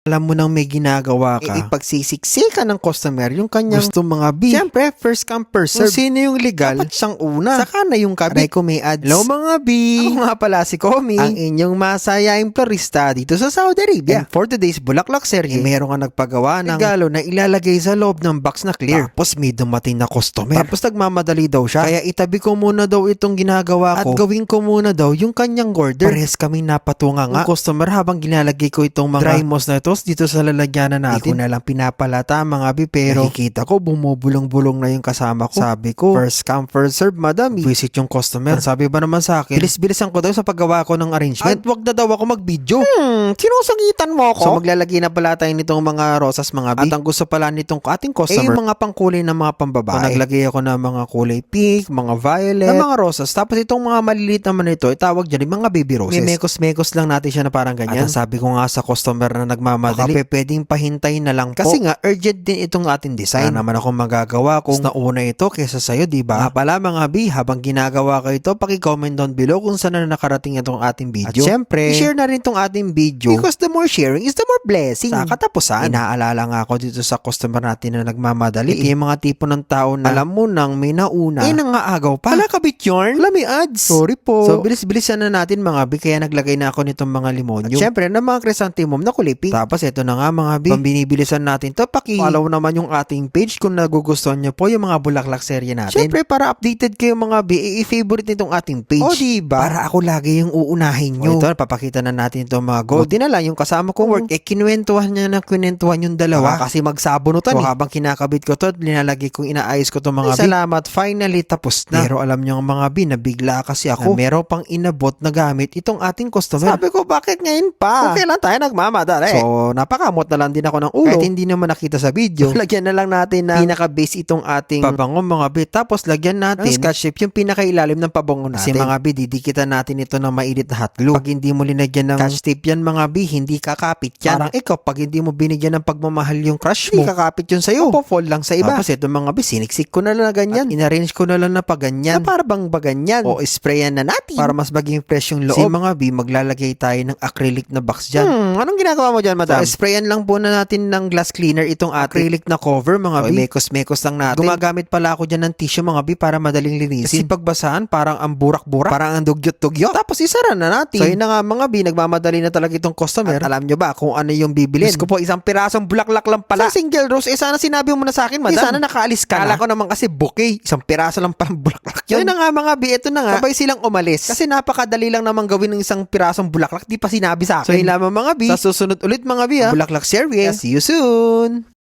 Alam mo nang may ginagawa ka, ipagsisiksikan ng customer yung kanyang gusto mga B. Siyempre, first come first serve. Kung sino yung legal, dapat siyang una. Saka na yung kabit. Aray ko may ads. Hello mga B! Ako nga pala si Komi, ang inyong masayaing florista dito sa Saudi Arabia. And for today's Bulaklak serye, meron ka nagpagawa ng regalo na ilalagay sa loob ng box na clear. Tapos may dumating na customer. Tapos nagmamadali daw siya. Kaya itabi ko muna daw itong ginagawa ko at gawin ko muna daw yung kanyang order. Parehas kaming napatunga nga. Yung customer habang ginalagay ko itong mga dry moss na ito dito sa lalagyanan natin. Di ko na lang pinapalata mga bi, pero nakikita ko bumubulong-bulong na yung kasama ko. Sabi ko, first come first serve madam. Visit yung customer. Sabi ba naman sa akin, bilis-bilisan ko daw sa paggawa ko ng arrangement. At wag na daw ako mag-video. Sinusagitan mo ako. So maglalagay na pala tayo nitong mga rosas mga bi. At ang gusto pala nitong ating customer, yung mga pangkulay ng mga pambabae. So naglagay ako ng mga kulay pink, mga violet, ng mga rosas. Tapos itong mga maliliit naman ito, itawag dyan yung mga baby roses. May mekos-mekos lang natin siya na parang ganyan. At sabi ko nga sa customer na nagmamadali, pwedeng pahintay na lang po. Kasi nga, urgent din itong ating design. Na naman akong magagawa kung nauna ito kesa sa'yo, diba? Pala mga B, habang ginagawa ko ito, paki-comment down below kung saan na nakarating itong ating video. At syempre, i-share na rin itong ating video because the more sharing is the more blessing. Sa katapusan, inaalala nga ako dito sa customer natin na nagmamadali. Ito yung mga tipo ng tao na alam mo nang may nauna, nangaagaw pa. Pala kabit yarn? Wala may ads. Sorry po. So, bilis-bilisan na natin mga B, kaya naglagay na ako nitong mga limonyo. At syempre, ng mga chrysanthemum na kulay pink. Tapos ito na nga mga B, pambinibilisan natin to, paki-follow naman yung ating page kung nagugustuhan nyo po yung mga Bulaklak serye natin. Syempre, para updated kayo mga B, i-favorite nitong ating page. O diba? Para ako lagi yung uunahin nyo. Ito, papakita na natin itong mga gold. Di na lang yung kasama kong work, kinuwentuhan niya na kinuwentuhan yung dalawa. Kasi magsabunutan. So habang kinakabit ko to, linalagay kong inaayos ko itong mga B. Salamat, finally tapos na. Pero alam nyo mga B, nabigla kasi ako. Meron pang inabot na gamit itong ating customer. Sabi ko, bakit ngayon pa? Okay lang tayo nagmamadali. So, napakamot na lang din ako ng ulo. Kahit hindi naman nakita sa video, lagyan na lang natin na pinaka-base itong ating pabango mga B. Tapos lagyan natin ng scotch tape yung pinakailalim ng pabango natin. Kasi mga B, didikitan natin ito ng mainit na hot glue. Pag hindi mo linagyan ng scotch tape yan mga B, hindi kakapit yan. Parang ikaw, pag hindi mo binigyan ng pagmamahal yung crush mo, hindi kakapit yun sa'yo. Fall lang sa iba. Tapos ito mga B, siniksik ko na lang na ganyan. At inarrange ko na lang na paganyan. Na para bang baganyan. O sprayan na natin. Para mas maging fresh yung loob. Kasi mga B, maglalagay tayo ng acrylic na box dyan. Anong ginagawa mo dyan, madam? So, sprayan lang po na natin ng glass cleaner itong acrylic na cover mga B. Mekos-mekos lang natin. Gumagamit pala ako dyan ng tissue mga B para madaling linisin. Kasi pagbasahan, parang ang burak-burak. Parang ang dugyot-dugyot. Tapos isara na natin. So yun na nga mga B, nagmamadali na talaga itong customer. At alam nyo ba kung ano yung bibilin? Gusto ko po isang pirasong bulaklak lang pala. Sa single rose, sana sinabi mo na sa akin, madam. Sana nakaalis ka na. Kala ko naman kasi bouquet. Isang piraso lang palang bulaklak yun. So yun na nga mga B, ito na nga. Sabay silang umalis. Kasi napakadali lang naman gawin ng isang pirasong bulaklak. Di pa sinabi sa akin. So yun lamang mga B. Sa susunod ulit mga B, Bulaklak serye. See you soon!